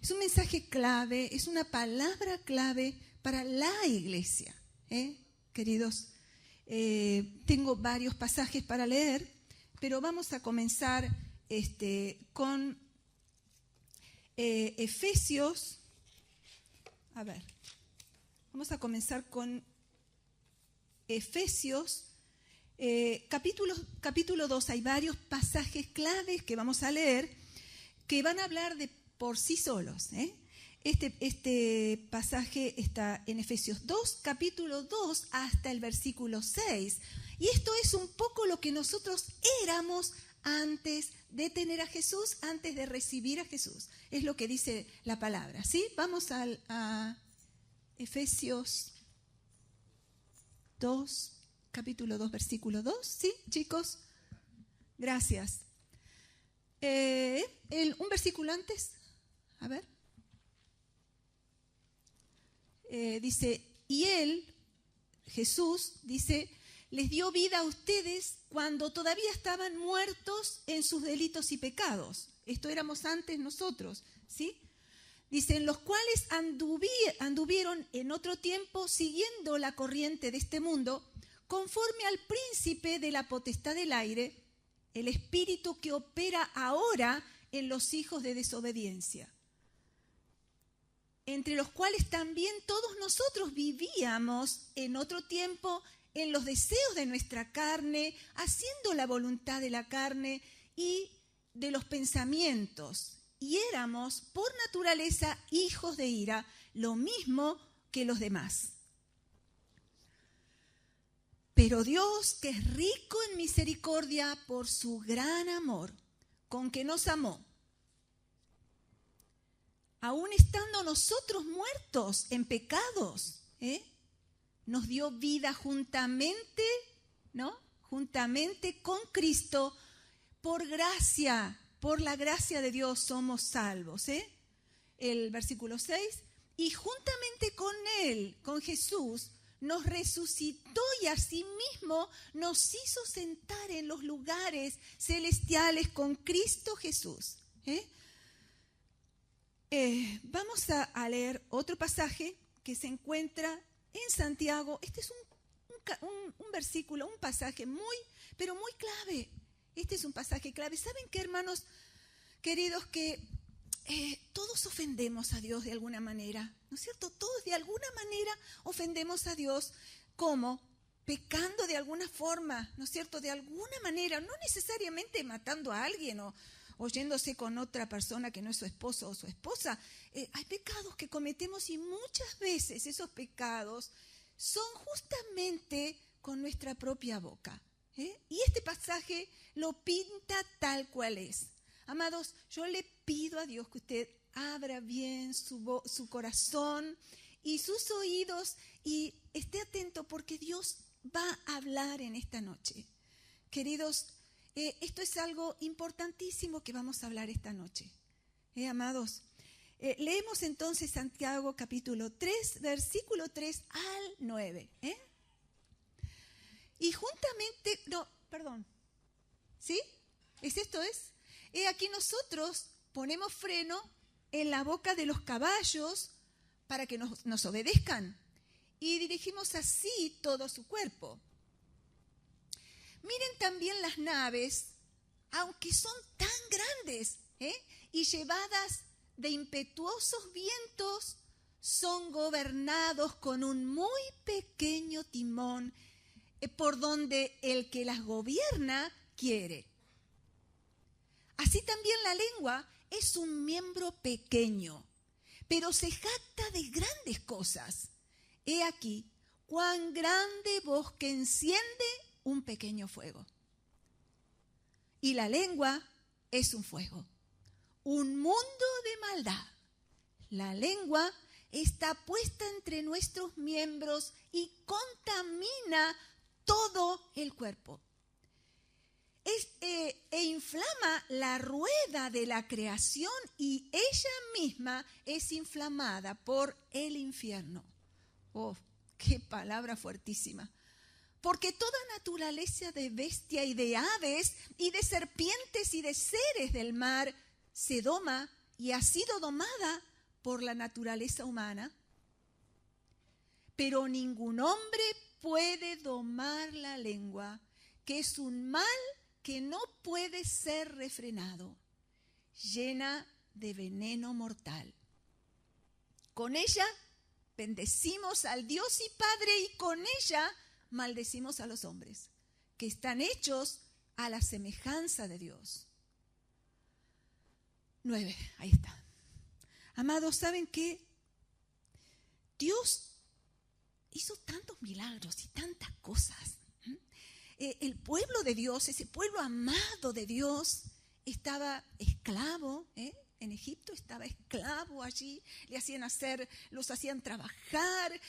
Es un mensaje clave, es una palabra clave para la iglesia. Queridos, tengo varios pasajes para leer, pero vamos a comenzar con Efesios. A ver, vamos a comenzar con Efesios, capítulo 2. Hay varios pasajes claves que vamos a leer que van a hablar por sí solos. Este pasaje está en Efesios 2, capítulo 2 hasta el versículo 6. Y esto es un poco lo que nosotros éramos antes de tener a Jesús, antes de recibir a Jesús. Es lo que dice la palabra, ¿sí? Vamos a Efesios 2, capítulo 2, versículo 2. ¿Sí, chicos? Gracias. Un versículo antes. A ver. Dice, y Él, Jesús, dice, les dio vida a ustedes cuando todavía estaban muertos en sus delitos y pecados. Esto éramos antes nosotros, ¿sí? Dice, en los cuales anduvieron en otro tiempo siguiendo la corriente de este mundo, conforme al príncipe de la potestad del aire, el espíritu que opera ahora en los hijos de desobediencia, entre los cuales también todos nosotros vivíamos en otro tiempo en los deseos de nuestra carne, haciendo la voluntad de la carne y de los pensamientos. Y éramos, por naturaleza, hijos de ira, lo mismo que los demás. Pero Dios, que es rico en misericordia por su gran amor, con que nos amó, aun estando nosotros muertos en pecados, nos dio vida juntamente, ¿no? Juntamente con Cristo, por gracia, por la gracia de Dios somos salvos. El versículo 6, y juntamente con Él, con Jesús, nos resucitó y asimismo nos hizo sentar en los lugares celestiales con Cristo Jesús. Vamos a leer otro pasaje que se encuentra en Santiago. Este es un versículo, un pasaje pero muy clave. Este es un pasaje clave. ¿Saben qué, hermanos queridos? Que todos ofendemos a Dios de alguna manera, ¿no es cierto? Todos de alguna manera ofendemos a Dios. ¿Cómo? Pecando de alguna forma, ¿no es cierto? De alguna manera, no necesariamente matando a alguien o yéndose con otra persona que no es su esposo o su esposa. Hay pecados que cometemos y muchas veces esos pecados son justamente con nuestra propia boca. Y este pasaje lo pinta tal cual es. Amados, yo le pido a Dios que usted abra bien su corazón y sus oídos y esté atento porque Dios va a hablar en esta noche. Queridos, esto es algo importantísimo que vamos a hablar esta noche. Amados, leemos entonces Santiago capítulo 3, versículo 3 al 9. Y juntamente, ¿sí? Esto es. Aquí nosotros ponemos freno en la boca de los caballos para que nos obedezcan y dirigimos así todo su cuerpo. Miren también las naves, aunque son tan grandes y llevadas de impetuosos vientos, son gobernados con un muy pequeño timón por donde el que las gobierna quiere. Así también la lengua es un miembro pequeño, pero se jacta de grandes cosas. He aquí cuán grande bosque enciende un pequeño fuego. Y la lengua es un fuego, un mundo de maldad. La lengua está puesta entre nuestros miembros y contamina todo el cuerpo. E inflama la rueda de la creación y ella misma es inflamada por el infierno. Oh, qué palabra fuertísima. Porque toda naturaleza de bestia y de aves y de serpientes y de seres del mar se doma y ha sido domada por la naturaleza humana, pero ningún hombre puede domar la lengua, que es un mal que no puede ser refrenado, llena de veneno mortal. Con ella bendecimos al Dios y Padre, y con ella maldecimos a los hombres, que están hechos a la semejanza de Dios. 9, ahí está. Amados, ¿saben qué? Dios hizo tantos milagros y tantas cosas. El pueblo de Dios, ese pueblo amado de Dios, estaba esclavo, en Egipto estaba esclavo allí, los hacían trabajar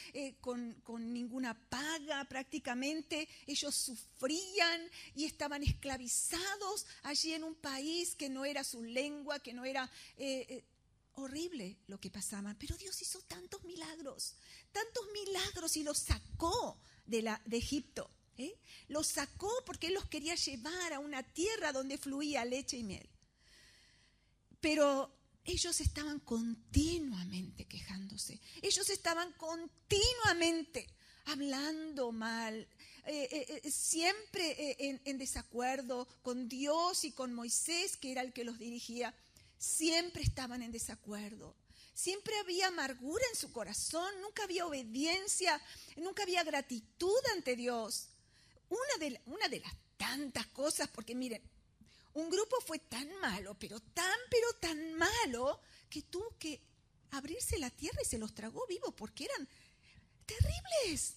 con ninguna paga prácticamente. Ellos sufrían y estaban esclavizados allí en un país que no era su lengua, que no era horrible lo que pasaba. Pero Dios hizo tantos milagros y los sacó de Egipto. Los sacó porque Él los quería llevar a una tierra donde fluía leche y miel. Pero ellos estaban continuamente quejándose. Ellos estaban continuamente hablando mal, siempre en desacuerdo con Dios y con Moisés, que era el que los dirigía. Siempre estaban en desacuerdo. Siempre había amargura en su corazón, nunca había obediencia, nunca había gratitud ante Dios. Una de las tantas cosas, porque miren, un grupo fue tan malo, pero tan malo, que tuvo que abrirse la tierra y se los tragó vivos, porque eran terribles.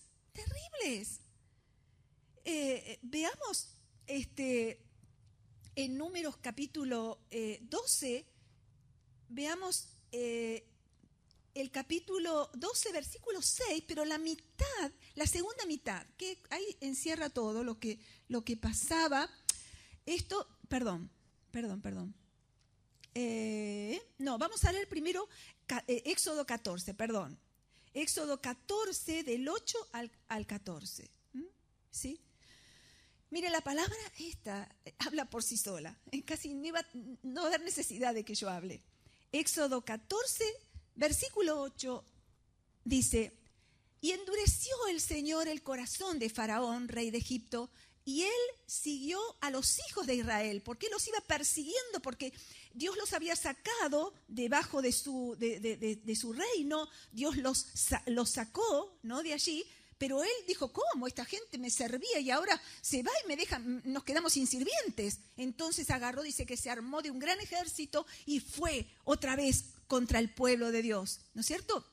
Veamos en Números capítulo 12, veamos el capítulo 12, versículo 6, pero la segunda mitad, que ahí encierra todo lo que pasaba. Perdón. Vamos a leer primero Éxodo 14, perdón. Éxodo 14, del 8 al 14. ¿Sí? Mire, la palabra esta habla por sí sola. Casi no va a haber necesidad de que yo hable. Éxodo 14, versículo 8, dice: y endureció el Señor el corazón de Faraón, rey de Egipto, y él siguió a los hijos de Israel, porque él los iba persiguiendo, porque Dios los había sacado debajo de su reino. Dios los sacó, ¿no?, de allí. Pero él dijo: ¿cómo? Esta gente me servía y ahora se va y nos quedamos sin sirvientes. Entonces agarró, dice que se armó de un gran ejército y fue otra vez contra el pueblo de Dios, ¿no es cierto?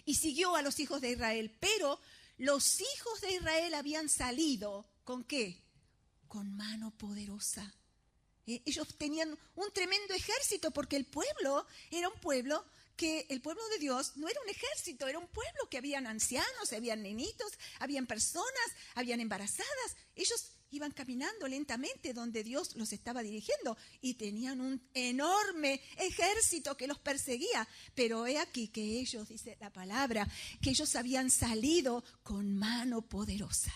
Y siguió a los hijos de Israel. Pero los hijos de Israel habían salido, ¿con qué? Con mano poderosa. Ellos tenían un tremendo ejército, porque el pueblo era un pueblo que el pueblo de Dios no era un ejército, era un pueblo que habían ancianos, habían nenitos, habían personas, habían embarazadas. Ellos iban caminando lentamente donde Dios los estaba dirigiendo y tenían un enorme ejército que los perseguía. Pero he aquí que ellos, dice la palabra, que ellos habían salido con mano poderosa.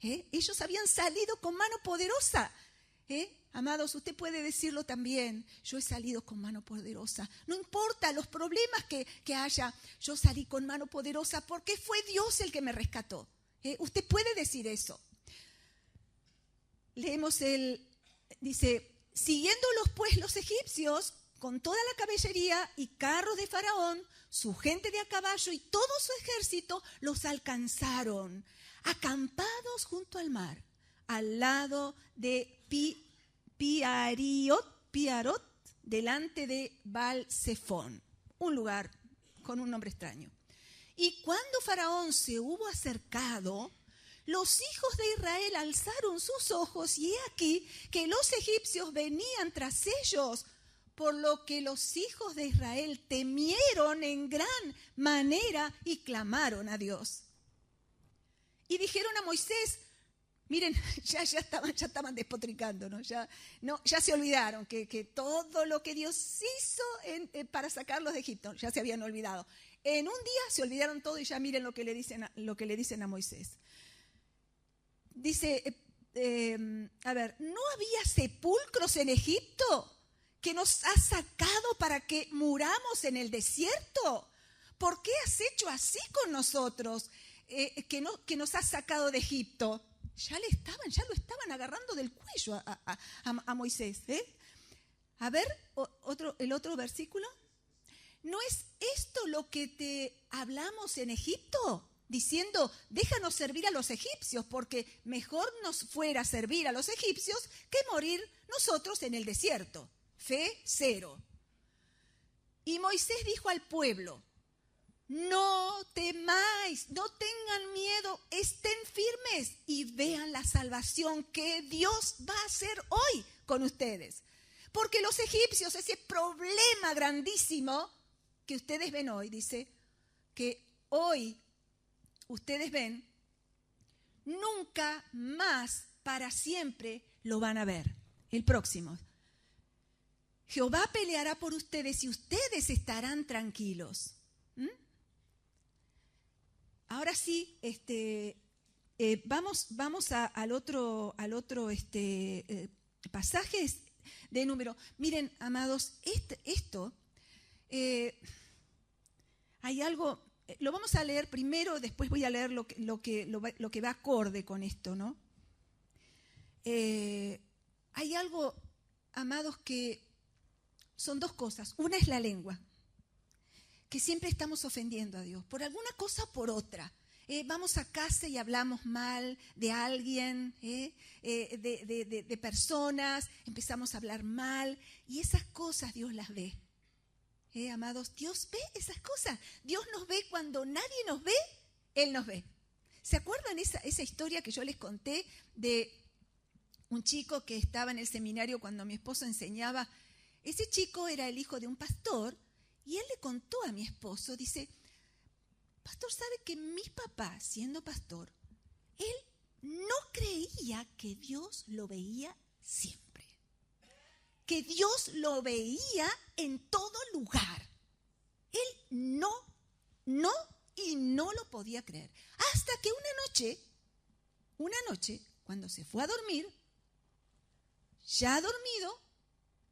Ellos habían salido con mano poderosa. Amados, usted puede decirlo también: yo he salido con mano poderosa. No importa los problemas que haya, yo salí con mano poderosa porque fue Dios el que me rescató. Usted puede decir eso. Leemos dice: siguiéndolos pues los egipcios con toda la caballería y carros de Faraón, su gente de a caballo y todo su ejército, los alcanzaron, acampados junto al mar, al lado de Piarot, delante de Baal-Zephón, un lugar con un nombre extraño. Y cuando Faraón se hubo acercado, los hijos de Israel alzaron sus ojos, y he aquí que los egipcios venían tras ellos, por lo que los hijos de Israel temieron en gran manera y clamaron a Dios. Y dijeron a Moisés: miren, ya estaban despotricando, ¿no? Ya se olvidaron que todo lo que Dios hizo para sacarlos de Egipto, ya se habían olvidado. En un día se olvidaron todo y ya miren lo que le dicen a Moisés. Dice, ¿no había sepulcros en Egipto que nos has sacado para que muramos en el desierto? ¿Por qué has hecho así con nosotros, que nos has sacado de Egipto? Ya lo estaban agarrando del cuello a Moisés. A ver, el otro versículo. ¿No es esto lo que te hablamos en Egipto? Diciendo, déjanos servir a los egipcios, porque mejor nos fuera servir a los egipcios que morir nosotros en el desierto. Fe cero. Y Moisés dijo al pueblo, no temáis, no tengan miedo, estén firmes y vean la salvación que Dios va a hacer hoy con ustedes. Porque los egipcios, ese problema grandísimo que ustedes ven hoy, dice, que hoy ustedes ven, nunca más para siempre lo van a ver. El próximo. Jehová peleará por ustedes y ustedes estarán tranquilos. Ahora sí, vamos al otro pasaje de Número. Miren, amados, esto hay algo. Lo vamos a leer primero, después voy a leer lo que va acorde con esto, ¿no? Hay algo, amados, que son dos cosas. Una es la lengua, que siempre estamos ofendiendo a Dios, por alguna cosa o por otra. Vamos a casa y hablamos mal de alguien, de personas, empezamos a hablar mal, y esas cosas Dios las ve. Amados, Dios ve esas cosas. Dios nos ve cuando nadie nos ve, Él nos ve. ¿Se acuerdan esa historia que yo les conté de un chico que estaba en el seminario cuando mi esposo enseñaba? Ese chico era el hijo de un pastor y él le contó a mi esposo, dice, pastor, ¿sabe que mi papá, siendo pastor, él no creía que Dios lo veía siempre? Que Dios lo veía en todo lugar. Él no lo podía creer. Hasta que una noche, cuando se fue a dormir, ya dormido,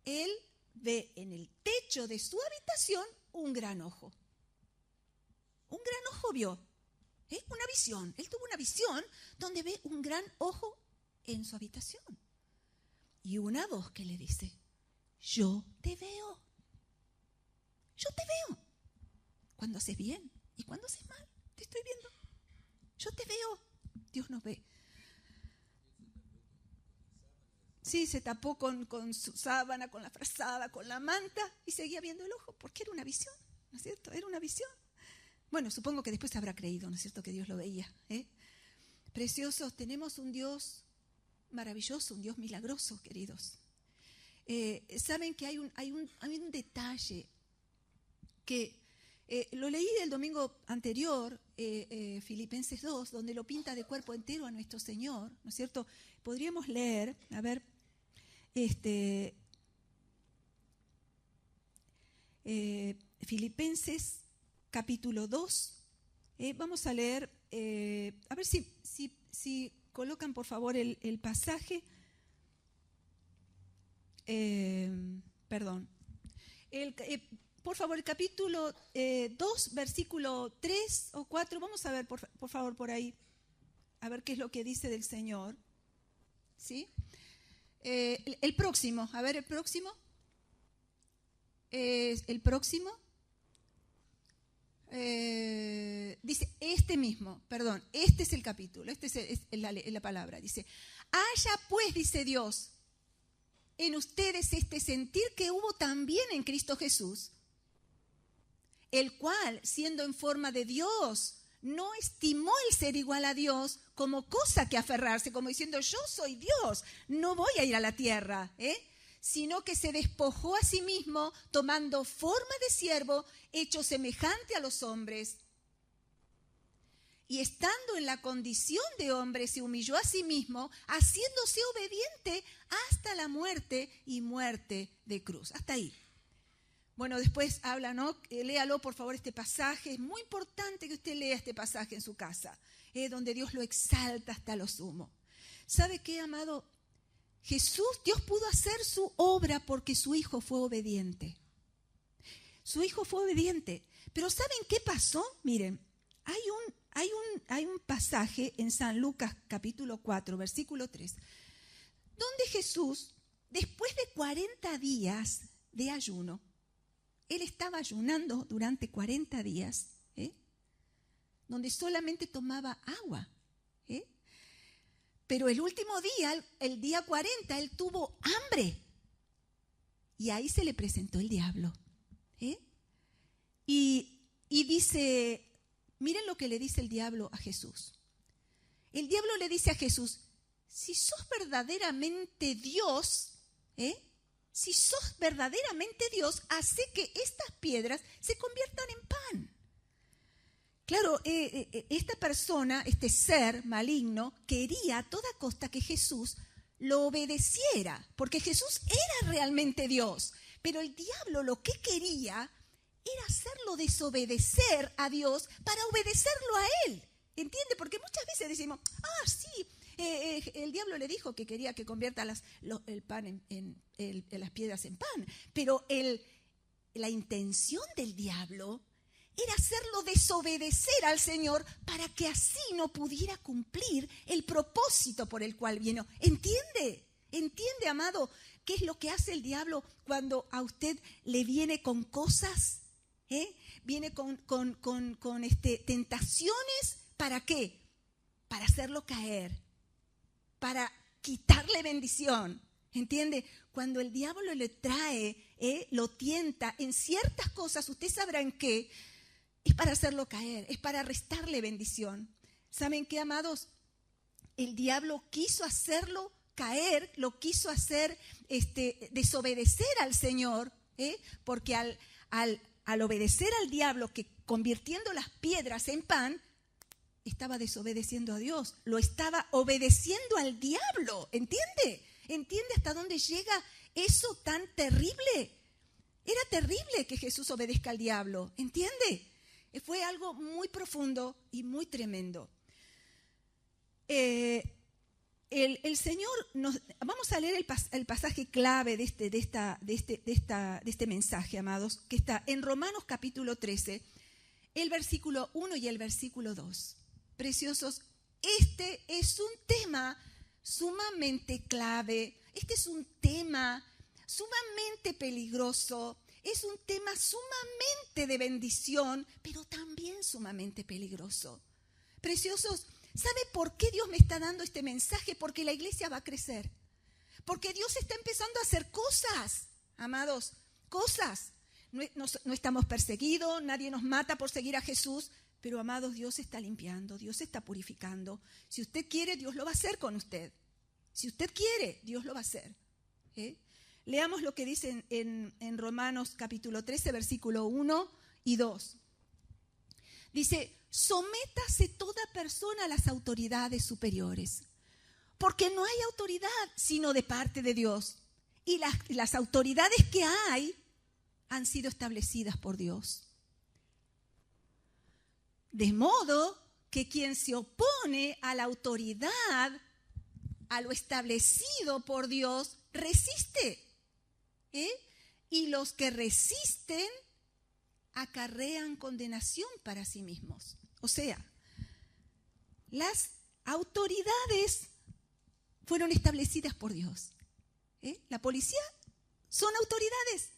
él ve en el techo de su habitación un gran ojo. Un gran ojo vio. Una visión. Él tuvo una visión donde ve un gran ojo en su habitación. Y una voz que le dice, yo te veo. Yo te veo. Cuando haces bien y cuando haces mal, te estoy viendo. Yo te veo. Dios nos ve. Sí, se tapó con su sábana, con la frazada, con la manta y seguía viendo el ojo, porque era una visión, ¿no es cierto? Era una visión. Bueno, supongo que después habrá creído, ¿no es cierto?, que Dios lo veía. Preciosos, tenemos un Dios maravilloso, un Dios milagroso, queridos. Saben que hay un detalle que lo leí el domingo anterior, Filipenses 2, donde lo pinta de cuerpo entero a nuestro Señor, ¿no es cierto? Podríamos leer, a ver, Filipenses capítulo 2, vamos a leer, a ver si colocan por favor el pasaje, por favor, el capítulo 2, versículo 3 o 4, vamos a ver por favor por ahí, a ver qué es lo que dice del Señor. ¿Sí? El próximo, a ver, el próximo. Dice este es el capítulo, este es la palabra. Dice, haya pues, dice Dios, en ustedes este sentir que hubo también en Cristo Jesús, el cual, siendo en forma de Dios, no estimó el ser igual a Dios como cosa que aferrarse, como diciendo, yo soy Dios, no voy a ir a la tierra, sino que se despojó a sí mismo, tomando forma de siervo, hecho semejante a los hombres. Y estando en la condición de hombre, se humilló a sí mismo, haciéndose obediente hasta la muerte y muerte de cruz. Hasta ahí. Bueno, después habla, ¿no? Léalo, por favor, este pasaje. Es muy importante que usted lea este pasaje en su casa, donde Dios lo exalta hasta lo sumo. ¿Sabe qué, amado? Dios pudo hacer su obra porque su hijo fue obediente. Su hijo fue obediente. Pero ¿saben qué pasó? Miren, hay un pasaje en San Lucas capítulo 4, versículo 3, donde Jesús, después de 40 días de ayuno, él estaba ayunando durante 40 días, donde solamente tomaba agua. Pero el último día, el día 40, él tuvo hambre. Y ahí se le presentó el diablo. Y dice, miren lo que le dice el diablo a Jesús. El diablo le dice a Jesús, si sos verdaderamente Dios, si sos verdaderamente Dios, hace que estas piedras se conviertan en pan. Claro, esta persona, este ser maligno, quería a toda costa que Jesús lo obedeciera, porque Jesús era realmente Dios, pero el diablo lo que quería era hacerlo desobedecer a Dios para obedecerlo a Él. ¿Entiende? Porque muchas veces decimos, sí, el diablo le dijo que quería que convierta el pan las piedras en pan, pero la intención del diablo era hacerlo desobedecer al Señor para que así no pudiera cumplir el propósito por el cual vino. ¿Entiende? ¿Entiende, amado, qué es lo que hace el diablo cuando a usted le viene con cosas? Viene con tentaciones. ¿Para qué? Para hacerlo caer, para quitarle bendición. ¿Entiende? Cuando el diablo le trae, lo tienta en ciertas cosas, usted sabrá en qué, es para hacerlo caer, es para restarle bendición. ¿Saben qué, amados? El diablo quiso hacerlo caer, lo quiso hacer desobedecer al Señor, porque al obedecer al diablo, que convirtiendo las piedras en pan, estaba desobedeciendo a Dios, lo estaba obedeciendo al diablo. ¿Entiende? ¿Entiende hasta dónde llega eso tan terrible? Era terrible que Jesús obedezca al diablo. ¿Entiende? Fue algo muy profundo y muy tremendo. El Señor vamos a leer el pasaje clave de este mensaje, amados, que está en Romanos capítulo 13, el versículo 1 y el versículo 2. Preciosos, este es un tema sumamente clave, este es un tema sumamente peligroso, es un tema sumamente de bendición, pero también sumamente peligroso. Preciosos, ¿sabe por qué Dios me está dando este mensaje? Porque la iglesia va a crecer, porque Dios está empezando a hacer cosas, amados, cosas. No estamos perseguidos, nadie nos mata por seguir a Jesús, pero amados, Dios está limpiando, Dios está purificando. Si usted quiere, Dios lo va a hacer con usted. Si usted quiere, Dios lo va a hacer. Leamos lo que dice en Romanos capítulo 13, versículo 1 y 2. Dice, sométase toda persona a las autoridades superiores, porque no hay autoridad sino de parte de Dios. Y las autoridades que hay han sido establecidas por Dios. De modo que quien se opone a la autoridad, a lo establecido por Dios, resiste. Y los que resisten acarrean condenación para sí mismos. O sea, las autoridades fueron establecidas por Dios. La policía son autoridades.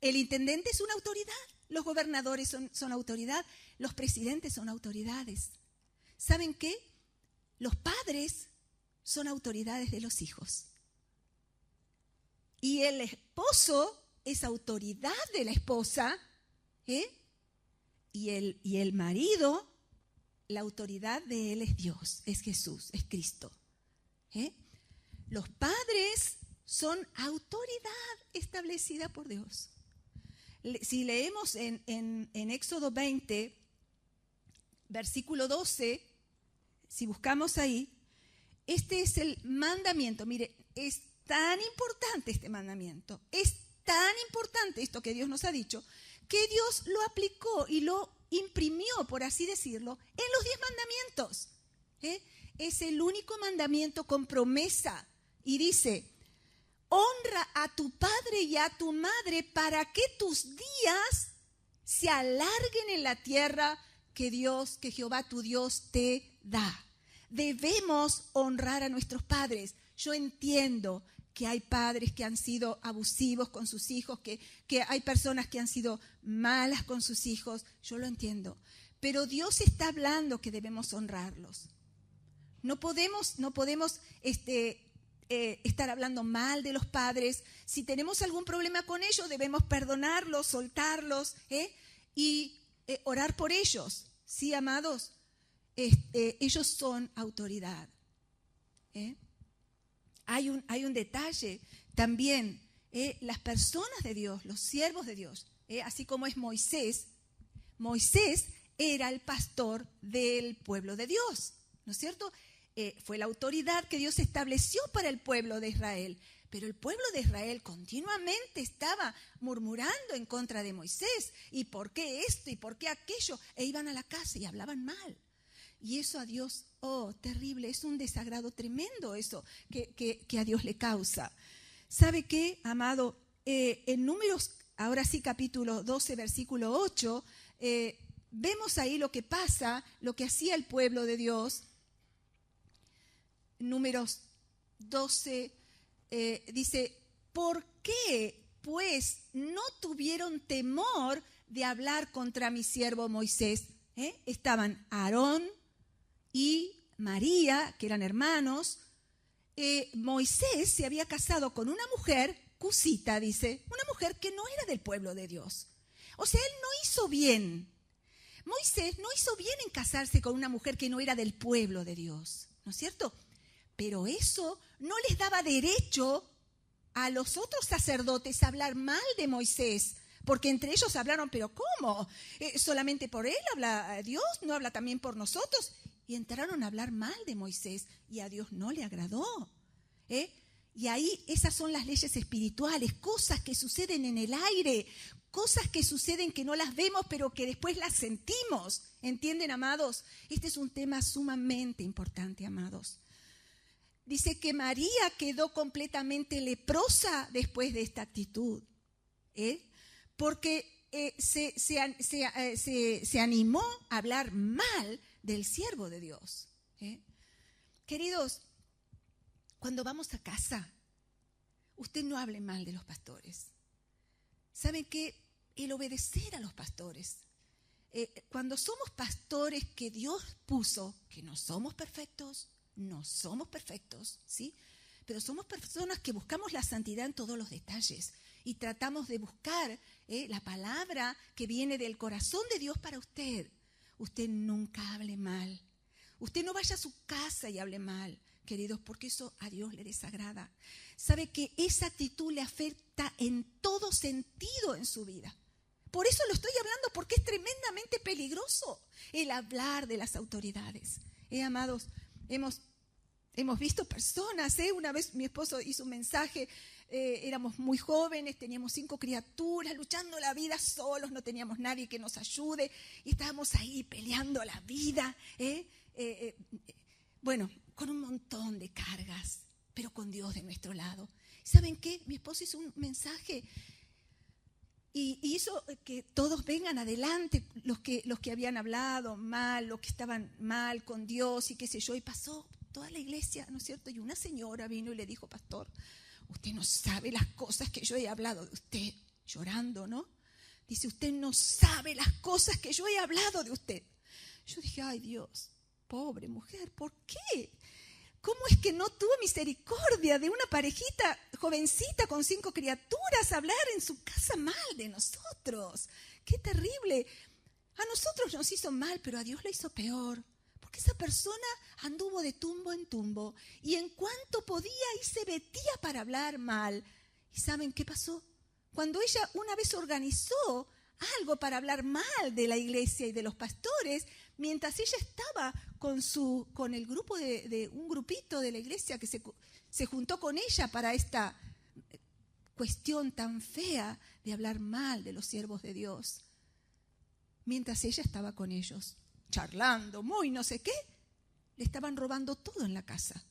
El intendente es una autoridad. Los gobernadores son autoridad. Los presidentes son autoridades. ¿Saben qué? Los padres son autoridades de los hijos. Y el esposo es autoridad de la esposa. Y el marido, la autoridad de él es Dios, es Jesús, es Cristo. Los padres son autoridad establecida por Dios. Si leemos en Éxodo 20, versículo 12, si buscamos ahí, este es el mandamiento. Mire, es tan importante este mandamiento, es tan importante esto que Dios nos ha dicho, que Dios lo aplicó y lo imprimió, por así decirlo, en los 10 mandamientos. es el único mandamiento con promesa. Y dice, honra a tu padre y a tu madre para que tus días se alarguen en la tierra que Jehová tu Dios te da. Debemos honrar a nuestros padres. Yo entiendo que hay padres que han sido abusivos con sus hijos, que hay personas que han sido malas con sus hijos. Yo lo entiendo. Pero Dios está hablando que debemos honrarlos. No podemos estar hablando mal de los padres. Si tenemos algún problema con ellos, debemos perdonarlos, soltarlos, y orar por ellos. Sí, amados, ellos son autoridad. Hay un detalle también. Las personas de Dios, los siervos de Dios, así como es Moisés. Moisés era el pastor del pueblo de Dios, ¿no es cierto? Fue la autoridad que Dios estableció para el pueblo de Israel. Pero el pueblo de Israel continuamente estaba murmurando en contra de Moisés. ¿Y por qué esto? ¿Y por qué aquello? E iban a la casa y hablaban mal. Y eso a Dios, terrible, es un desagrado tremendo eso que a Dios le causa. ¿Sabe qué, amado? En Números, ahora sí, capítulo 12, versículo 8, vemos ahí lo que pasa, lo que hacía el pueblo de Dios. Números 12 dice, ¿por qué pues no tuvieron temor de hablar contra mi siervo Moisés? Estaban Aarón y María, que eran hermanos. Moisés se había casado con una mujer, cusita, dice, una mujer que no era del pueblo de Dios. O sea, él no hizo bien. Moisés no hizo bien en casarse con una mujer que no era del pueblo de Dios, ¿no es cierto? Pero eso no les daba derecho a los otros sacerdotes a hablar mal de Moisés, porque entre ellos hablaron, pero ¿cómo? ¿Solamente por él habla Dios? ¿No habla también por nosotros? Y entraron a hablar mal de Moisés y a Dios no le agradó. Y ahí esas son las leyes espirituales, cosas que suceden en el aire, cosas que suceden que no las vemos, pero que después las sentimos. ¿Entienden, amados? Este es un tema sumamente importante, amados. Dice que María quedó completamente leprosa después de esta actitud, porque se animó a hablar mal del siervo de Dios. Queridos, cuando vamos a casa, usted no hable mal de los pastores. ¿Saben qué? El obedecer a los pastores. Cuando somos pastores que Dios puso, que no somos perfectos, ¿sí? Pero somos personas que buscamos la santidad en todos los detalles y tratamos de buscar la palabra que viene del corazón de Dios para usted. Usted nunca hable mal. Usted no vaya a su casa y hable mal, queridos, porque eso a Dios le desagrada. Sabe que esa actitud le afecta en todo sentido en su vida. Por eso lo estoy hablando, porque es tremendamente peligroso el hablar de las autoridades. Amados, hemos visto personas, una vez mi esposo hizo un mensaje, éramos muy jóvenes, teníamos 5 criaturas, luchando la vida solos, no teníamos nadie que nos ayude, y estábamos ahí peleando la vida, bueno, con un montón de cargas, pero con Dios de nuestro lado. ¿Saben qué? Mi esposo hizo un mensaje y hizo que todos vengan adelante, los que habían hablado mal, los que estaban mal con Dios y qué sé yo, y pasó toda la iglesia, ¿no es cierto? Y una señora vino y le dijo, pastor, usted no sabe las cosas que yo he hablado de usted, llorando, ¿no? Dice, usted no sabe las cosas que yo he hablado de usted. Yo dije, ay Dios, pobre mujer, ¿por qué? ¿Cómo es que no tuvo misericordia de una parejita jovencita con 5 criaturas hablar en su casa mal de nosotros? ¡Qué terrible! A nosotros nos hizo mal, pero a Dios le hizo peor. Porque esa persona anduvo de tumbo en tumbo y en cuanto podía y se metía para hablar mal. ¿Y saben qué pasó? Cuando ella una vez organizó algo para hablar mal de la iglesia y de los pastores, mientras ella estaba con el grupo de un grupito de la iglesia que se juntó con ella para esta cuestión tan fea de hablar mal de los siervos de Dios, mientras ella estaba con ellos charlando, muy no sé qué, le estaban robando todo en la casa.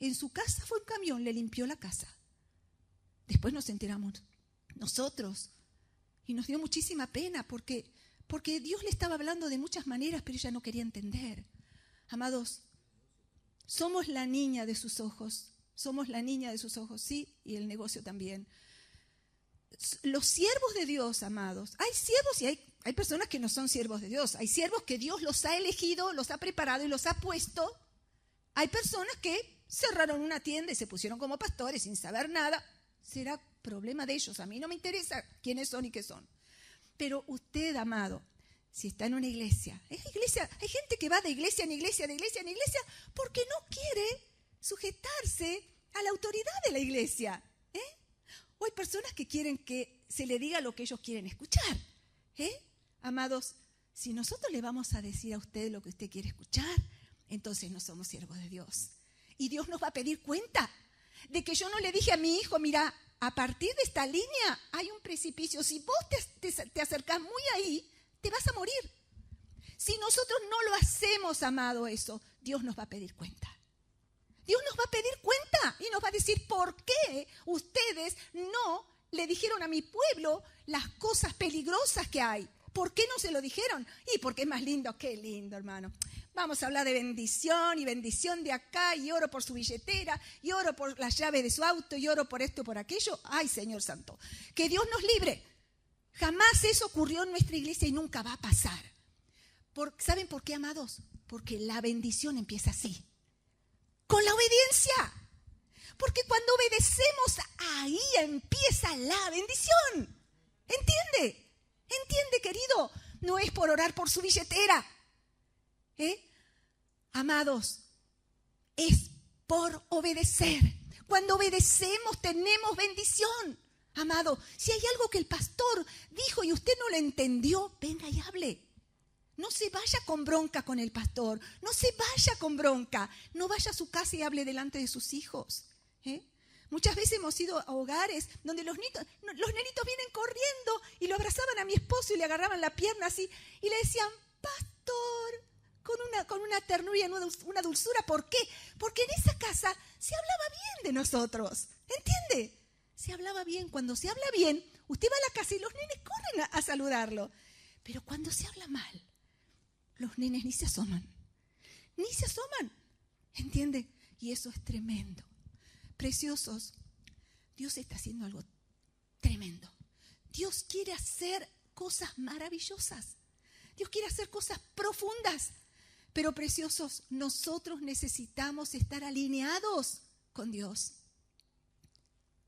En su casa fue un camión, le limpió la casa. Después nos enteramos nosotros y nos dio muchísima pena porque Dios le estaba hablando de muchas maneras, pero ella no quería entender. Amados, somos la niña de sus ojos. Somos la niña de sus ojos, sí, y el negocio también. Los siervos de Dios, amados, hay siervos y hay personas que no son siervos de Dios. Hay siervos que Dios los ha elegido, los ha preparado y los ha puesto. Hay personas que cerraron una tienda y se pusieron como pastores sin saber nada. Será problema de ellos. A mí no me interesa quiénes son y qué son. Pero usted, amado, si está en una iglesia, hay gente que va de iglesia en iglesia, de iglesia en iglesia, porque no quiere sujetarse a la autoridad de la iglesia. O hay personas que quieren que se le diga lo que ellos quieren escuchar. Amados, si nosotros le vamos a decir a usted lo que usted quiere escuchar, entonces no somos siervos de Dios. Y Dios nos va a pedir cuenta de que yo no le dije a mi hijo, mira, a partir de esta línea hay un precipicio. Si vos te acercás muy ahí, te vas a morir. Si nosotros no lo hacemos, amado, eso, Dios nos va a pedir cuenta. Dios nos va a pedir cuenta y nos va a decir por qué ustedes no le dijeron a mi pueblo las cosas peligrosas que hay. ¿Por qué no se lo dijeron? Y porque es más lindo. Qué lindo, hermano. Vamos a hablar de bendición y bendición de acá y oro por su billetera y oro por las llaves de su auto y oro por esto y por aquello. Ay, Señor Santo, que Dios nos libre. Jamás eso ocurrió en nuestra iglesia y nunca va a pasar. ¿Saben por qué, amados? Porque la bendición empieza así, con la obediencia. Porque cuando obedecemos, ahí empieza la bendición. ¿Entiende? ¿Entiende, querido? No es por orar por su billetera. Amados, es por obedecer. Cuando obedecemos tenemos bendición. Amado, si hay algo que el pastor dijo y usted no lo entendió, venga y hable. No se vaya con bronca con el pastor. No se vaya con bronca. No vaya a su casa y hable delante de sus hijos. Muchas veces hemos ido a hogares donde los nenitos vienen corriendo y lo abrazaban a mi esposo y le agarraban la pierna así y le decían, pastor, con una ternura y una dulzura. ¿Por qué? Porque en esa casa se hablaba bien de nosotros. ¿Entiende? Se hablaba bien. Cuando se habla bien, usted va a la casa y los nenes corren a saludarlo. Pero cuando se habla mal, los nenes ni se asoman. Ni se asoman. ¿Entiende? Y eso es tremendo. Preciosos, Dios está haciendo algo tremendo. Dios quiere hacer cosas maravillosas. Dios quiere hacer cosas profundas. Pero preciosos, nosotros necesitamos estar alineados con Dios.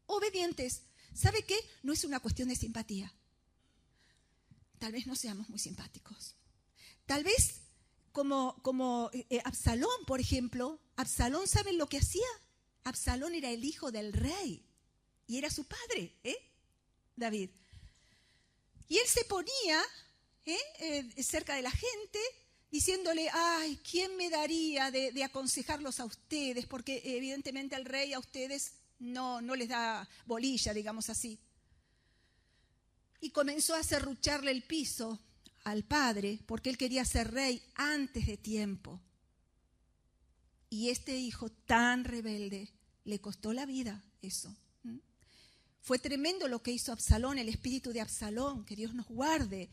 Obedientes. ¿Sabe qué? No es una cuestión de simpatía. Tal vez no seamos muy simpáticos. Tal vez como Absalón, por ejemplo. Absalón, ¿saben lo que hacía? Absalón era el hijo del rey y era su padre, David. Y él se ponía cerca de la gente diciéndole, ay, ¿quién me daría de aconsejarlos a ustedes? Porque evidentemente el rey a ustedes no les da bolilla, digamos así. Y comenzó a serrucharle el piso al padre porque él quería ser rey antes de tiempo. Y este hijo tan rebelde le costó la vida eso. Fue tremendo lo que hizo Absalón, el espíritu de Absalón, que Dios nos guarde.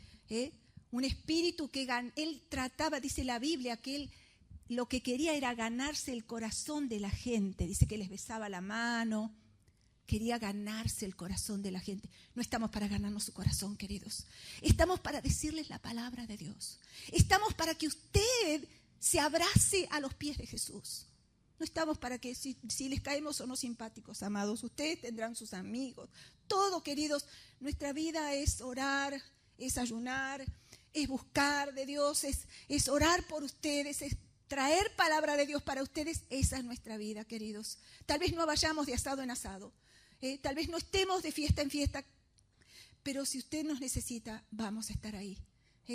Un espíritu que él trataba, dice la Biblia, que él lo que quería era ganarse el corazón de la gente. Dice que les besaba la mano, quería ganarse el corazón de la gente. No estamos para ganarnos su corazón, queridos. Estamos para decirles la palabra de Dios. Estamos para que usted se abrace a los pies de Jesús. No estamos para que si les caemos o no simpáticos, amados. Ustedes tendrán sus amigos. Todo, queridos, nuestra vida es orar, es ayunar, es buscar de Dios, es orar por ustedes, es traer palabra de Dios para ustedes. Esa es nuestra vida, queridos. Tal vez no vayamos de asado en asado. Tal vez no estemos de fiesta en fiesta. Pero si usted nos necesita, vamos a estar ahí.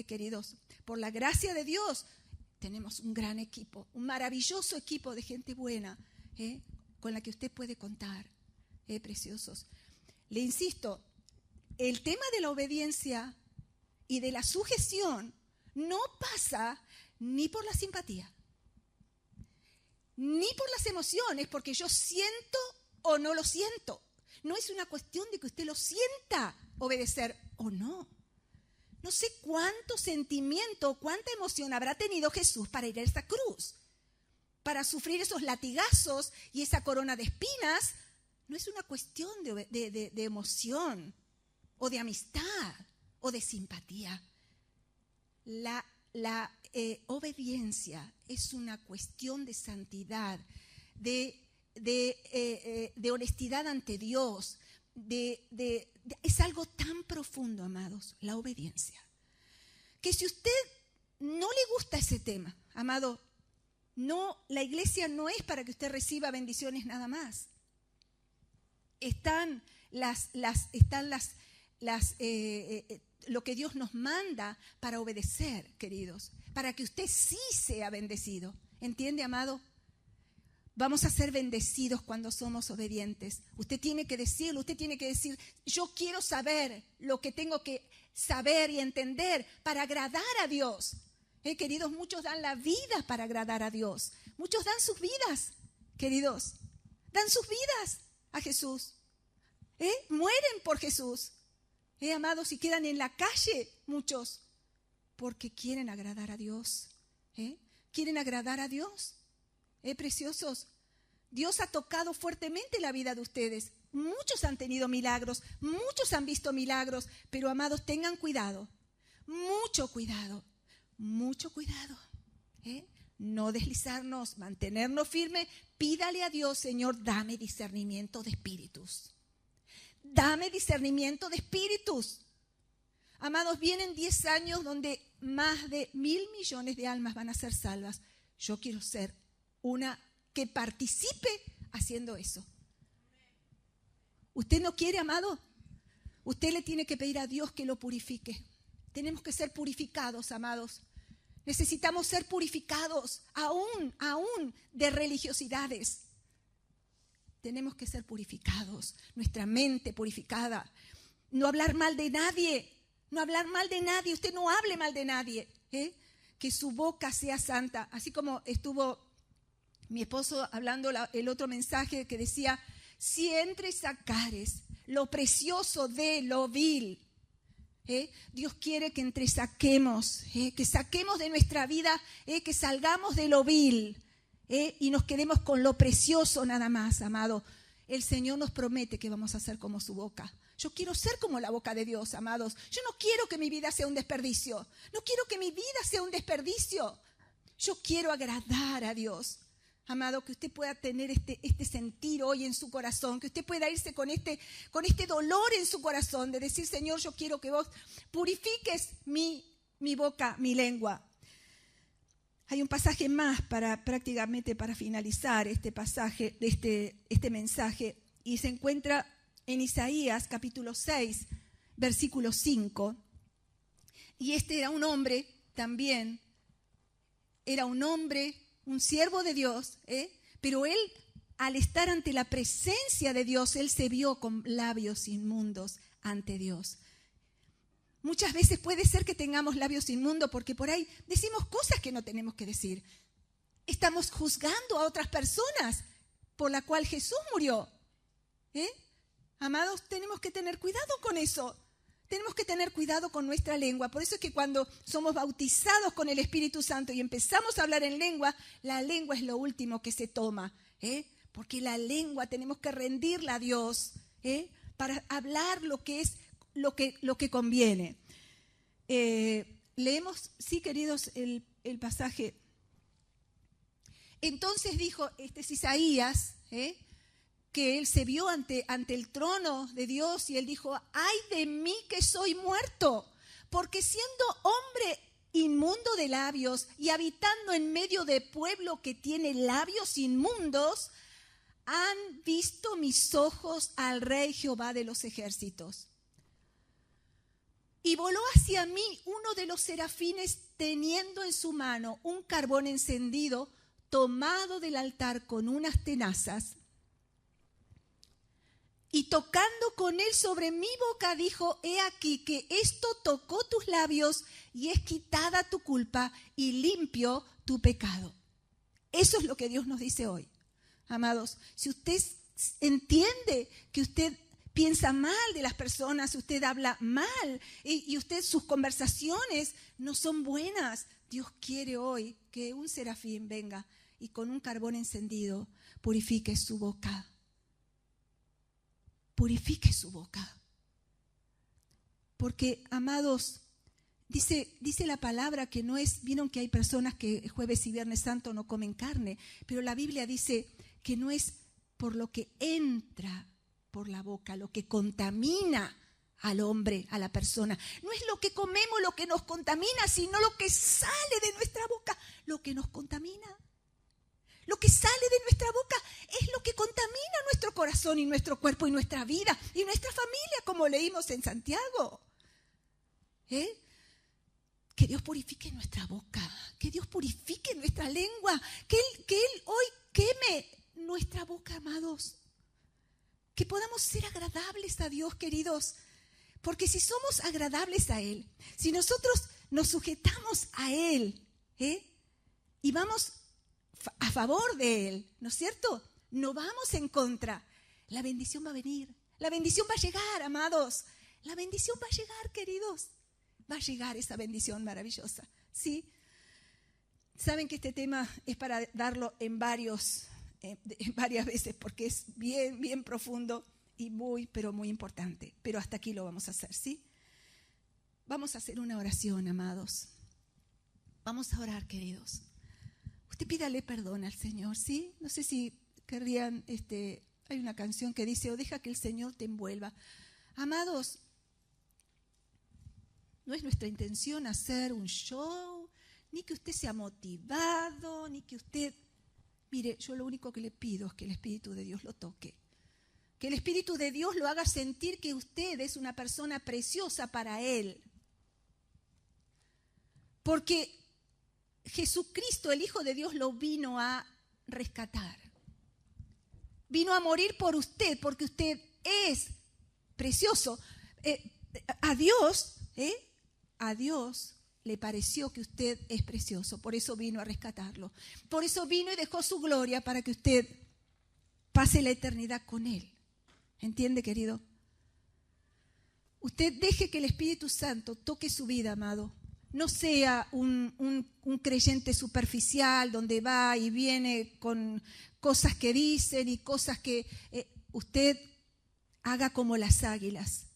Queridos, por la gracia de Dios, tenemos un gran equipo, un maravilloso equipo de gente buena, con la que usted puede contar, preciosos. Le insisto, el tema de la obediencia y de la sujeción no pasa ni por la simpatía, ni por las emociones, porque yo siento o no lo siento. No es una cuestión de que usted lo sienta obedecer o no. No sé cuánto sentimiento, cuánta emoción habrá tenido Jesús para ir a esta cruz, para sufrir esos latigazos y esa corona de espinas. No es una cuestión de emoción o de amistad o de simpatía. La obediencia es una cuestión de santidad, de honestidad ante Dios, es algo tan profundo, amados, la obediencia, que si usted no le gusta ese tema, amado, no, la iglesia no es para que usted reciba bendiciones nada más. Están lo que Dios nos manda para obedecer, queridos, para que usted sí sea bendecido. ¿Entiende, amado? Vamos a ser bendecidos cuando somos obedientes. Usted tiene que decirlo, usted tiene que decir, yo quiero saber lo que tengo que saber y entender para agradar a Dios. Queridos, muchos dan la vida para agradar a Dios. Muchos dan sus vidas, queridos. Dan sus vidas a Jesús. Mueren por Jesús. Amados, y quedan en la calle muchos porque quieren agradar a Dios. Quieren agradar a Dios. Preciosos, Dios ha tocado fuertemente la vida de ustedes. Muchos han tenido milagros, muchos han visto milagros, pero amados, tengan cuidado, mucho cuidado, mucho cuidado. No deslizarnos, mantenernos firmes. Pídale a Dios, Señor, dame discernimiento de espíritus. Dame discernimiento de espíritus. Amados, vienen 10 años donde más de 1.000 millones de almas van a ser salvas. Yo quiero ser una que participe haciendo eso. ¿Usted no quiere, amado? Usted le tiene que pedir a Dios que lo purifique. Tenemos que ser purificados, amados. Necesitamos ser purificados, aún de religiosidades. Tenemos que ser purificados, nuestra mente purificada. No hablar mal de nadie, no hablar mal de nadie. Usted no hable mal de nadie. Que su boca sea santa. Así como estuvo mi esposo hablando el otro mensaje que decía, si entre sacares lo precioso de lo vil, Dios quiere que entresaquemos, que saquemos de nuestra vida, que salgamos de lo vil y nos quedemos con lo precioso nada más, amado. El Señor nos promete que vamos a ser como su boca. Yo quiero ser como la boca de Dios, amados. Yo no quiero que mi vida sea un desperdicio. No quiero que mi vida sea un desperdicio. Yo quiero agradar a Dios. Amado, que usted pueda tener este sentir hoy en su corazón, que usted pueda irse con este dolor en su corazón, de decir, Señor, yo quiero que vos purifiques mi boca, mi lengua. Hay un pasaje más prácticamente para finalizar este pasaje, este mensaje, y se encuentra en Isaías capítulo 6, versículo 5. Y este era un hombre también, un siervo de Dios, pero él, al estar ante la presencia de Dios, él se vio con labios inmundos ante Dios. Muchas veces puede ser que tengamos labios inmundos porque por ahí decimos cosas que no tenemos que decir. Estamos juzgando a otras personas por la cual Jesús murió. Amados, tenemos que tener cuidado con eso. Tenemos que tener cuidado con nuestra lengua. Por eso es que cuando somos bautizados con el Espíritu Santo y empezamos a hablar en lengua, la lengua es lo último que se toma. Porque la lengua tenemos que rendirla a Dios para hablar lo que es lo que conviene. Leemos, sí, queridos, el pasaje. Entonces dijo, este es Isaías, que él se vio ante el trono de Dios y él dijo, ay de mí que soy muerto, porque siendo hombre inmundo de labios y habitando en medio de pueblo que tiene labios inmundos, han visto mis ojos al Rey Jehová de los ejércitos. Y voló hacia mí uno de los serafines teniendo en su mano un carbón encendido tomado del altar con unas tenazas. Y tocando con él sobre mi boca, dijo, he aquí que esto tocó tus labios y es quitada tu culpa y limpio tu pecado. Eso es lo que Dios nos dice hoy. Amados, si usted entiende que usted piensa mal de las personas, usted habla mal y sus conversaciones no son buenas, Dios quiere hoy que un serafín venga y con un carbón encendido purifique su boca. Purifique su boca. Porque, amados, dice la palabra que no es, vieron que hay personas que jueves y viernes santo no comen carne, pero la Biblia dice que no es por lo que entra por la boca, lo que contamina al hombre, a la persona. No es lo que comemos lo que nos contamina, sino lo que sale de nuestra boca, lo que nos contamina. Lo que sale de nuestra boca es lo que contamina nuestro corazón y nuestro cuerpo y nuestra vida y nuestra familia, como leímos en Santiago. Que Dios purifique nuestra boca, que Dios purifique nuestra lengua, que Él hoy queme nuestra boca, amados. Que podamos ser agradables a Dios, queridos. Porque si somos agradables a Él, si nosotros nos sujetamos a Él, y vamos a favor de Él, ¿no es cierto? No vamos en contra. La bendición va a venir. La bendición va a llegar, amados. La bendición va a llegar, queridos. Va a llegar esa bendición maravillosa, ¿sí? Saben que este tema es para darlo en varias veces porque es bien, bien profundo y muy, pero muy importante. Pero hasta aquí lo vamos a hacer, ¿sí? Vamos a hacer una oración, amados. Vamos a orar, queridos. Usted pídale perdón al Señor, ¿sí? No sé si querrían, hay una canción que dice, o deja que el Señor te envuelva. Amados, no es nuestra intención hacer un show, ni que usted sea motivado, ni que usted... Mire, yo lo único que le pido es que el Espíritu de Dios lo toque. Que el Espíritu de Dios lo haga sentir que usted es una persona preciosa para Él. Porque Jesucristo, el Hijo de Dios, lo vino a rescatar. Vino a morir por usted, porque usted es precioso. A Dios le pareció que usted es precioso, por eso vino a rescatarlo. Por eso vino y dejó su gloria para que usted pase la eternidad con Él. ¿Entiende, querido? Usted deje que el Espíritu Santo toque su vida, amado. No sea un creyente superficial donde va y viene con cosas que dicen y cosas que usted haga como las águilas.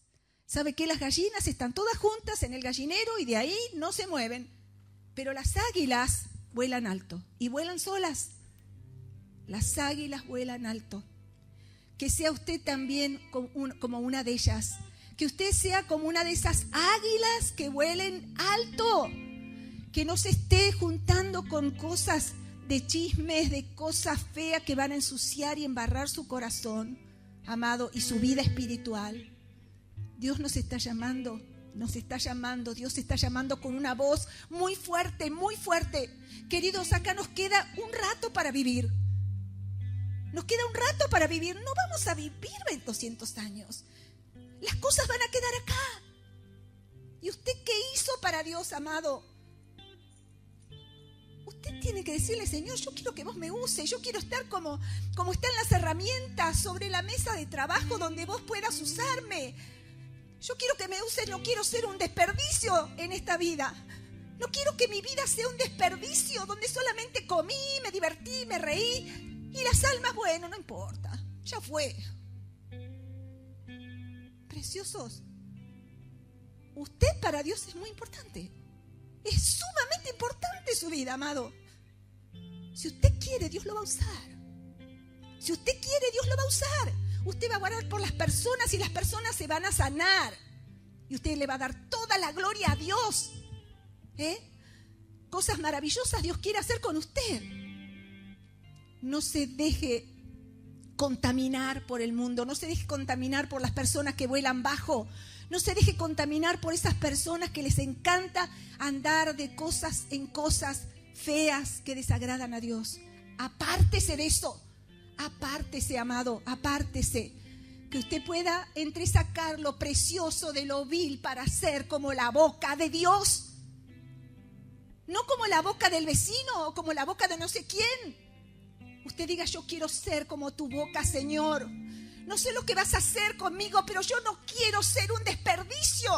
¿Sabe qué? Las gallinas están todas juntas en el gallinero y de ahí no se mueven. Pero las águilas vuelan alto y vuelan solas. Las águilas vuelan alto. Que sea usted también como una de ellas. Que usted sea como una de esas águilas que vuelen alto. Que no se esté juntando con cosas de chismes, de cosas feas que van a ensuciar y embarrar su corazón, amado, y su vida espiritual. Dios nos está llamando, Dios está llamando con una voz muy fuerte, muy fuerte. Queridos, acá nos queda un rato para vivir. Nos queda un rato para vivir, no vamos a vivir 200 años. Las cosas van a quedar acá. ¿Y usted qué hizo para Dios, amado? Usted tiene que decirle, Señor, yo quiero que vos me uses, yo quiero estar como están las herramientas sobre la mesa de trabajo donde vos puedas usarme. Yo quiero que me uses, no quiero ser un desperdicio en esta vida. No quiero que mi vida sea un desperdicio donde solamente comí, me divertí, me reí y las almas, bueno, no importa, ya fue. Preciosos, usted para Dios es muy importante. Es sumamente importante su vida, amado. Si usted quiere, Dios lo va a usar. Si usted quiere, Dios lo va a usar. Usted va a orar por las personas y las personas se van a sanar. Y usted le va a dar toda la gloria a Dios. Cosas maravillosas Dios quiere hacer con usted. No se deje contaminar por el mundo. No se deje contaminar por las personas que vuelan bajo. No se deje contaminar por esas personas que les encanta andar de cosas en cosas feas que desagradan a Dios. Apártese de eso. Apártese, amado, apártese. Que usted pueda entresacar lo precioso de lo vil para ser como la boca de Dios. No como la boca del vecino o como la boca de no sé quién. usted diga: yo quiero ser como tu boca, Señor. No sé lo que vas a hacer conmigo, pero yo no quiero ser un desperdicio.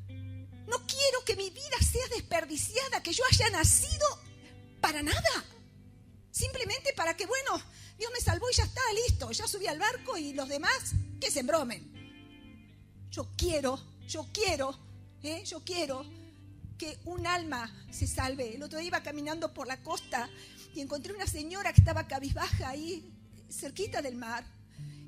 No quiero que mi vida sea desperdiciada, que yo haya nacido para nada. Simplemente para que, bueno, Dios me salvó y ya está, listo. Ya subí al barco y los demás que se embromen. Yo quiero que un alma se salve. El otro día iba caminando por la costa y encontré una señora que estaba cabizbaja ahí, cerquita del mar.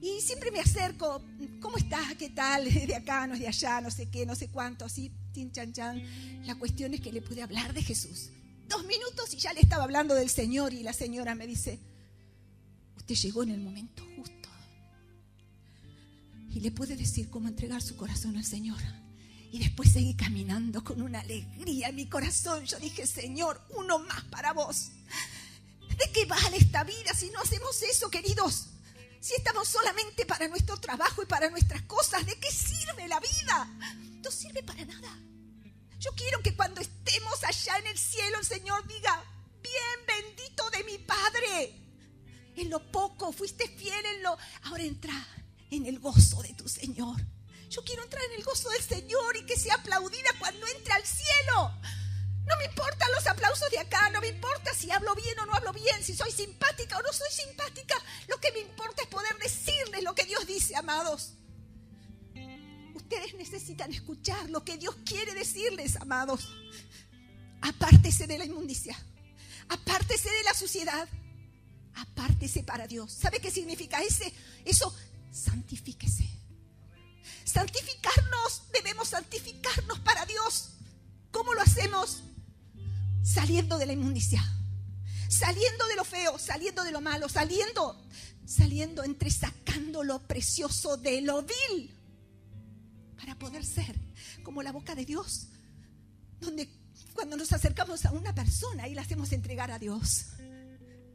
Y siempre me acerco: ¿cómo estás? ¿Qué tal? De acá, no es de allá, no sé qué, no sé cuánto, así, tin, chan, chan. La cuestión es que le pude hablar de Jesús. 2 minutos y ya le estaba hablando del Señor, y la señora me dice: usted llegó en el momento justo. Y le pude decir cómo entregar su corazón al Señor. Y después seguí caminando con una alegría en mi corazón. Yo dije: Señor, uno más para vos. ¿De qué vale esta vida si no hacemos eso, queridos? Si estamos solamente para nuestro trabajo y para nuestras cosas, ¿de qué sirve la vida? No sirve para nada. Yo quiero que cuando estemos allá en el cielo, el Señor diga: bien, bendito de mi Padre. En lo poco fuiste fiel, ahora entra en el gozo de tu Señor. Yo quiero entrar en el gozo del Señor y que sea aplaudida cuando entre al cielo. No me importan los aplausos de acá, no me importa si hablo bien o no hablo bien, si soy simpática o no soy simpática. Lo que me importa es poder decirles lo que Dios dice, amados. Ustedes necesitan escuchar lo que Dios quiere decirles, amados. Apártese de la inmundicia, apártese de la suciedad, apártese para Dios. ¿Sabe qué significa eso? Santifíquese. Santificarnos, debemos santificarnos para Dios. ¿Cómo lo hacemos? Saliendo de la inmundicia, saliendo de lo feo, saliendo de lo malo, saliendo entresacando lo precioso de lo vil, para poder ser como la boca de Dios, donde cuando nos acercamos a una persona y la hacemos entregar a Dios,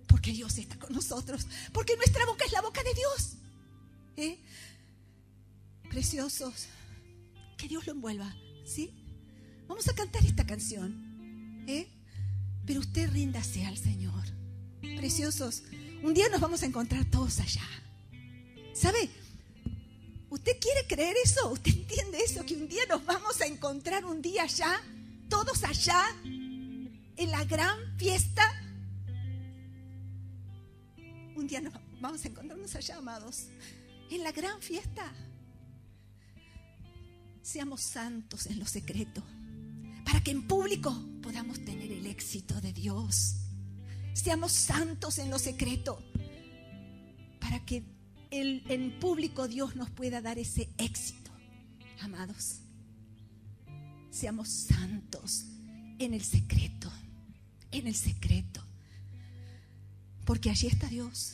porque Dios está con nosotros, porque nuestra boca es la boca de Dios. Preciosos, que Dios lo envuelva, ¿sí? Vamos a cantar esta canción, pero usted ríndase al Señor. Preciosos, un día nos vamos a encontrar todos allá. ¿Sabe? ¿Usted quiere creer eso? ¿Usted entiende eso? Que un día nos vamos a encontrar un día allá, todos allá, en la gran fiesta. Un día nos vamos a encontrarnos allá, amados, en la gran fiesta. Seamos santos en lo secreto, para que en público podamos tener el éxito de Dios. Seamos santos en lo secreto, para que en público Dios nos pueda dar ese éxito. Amados, seamos santos en el secreto, porque allí está Dios.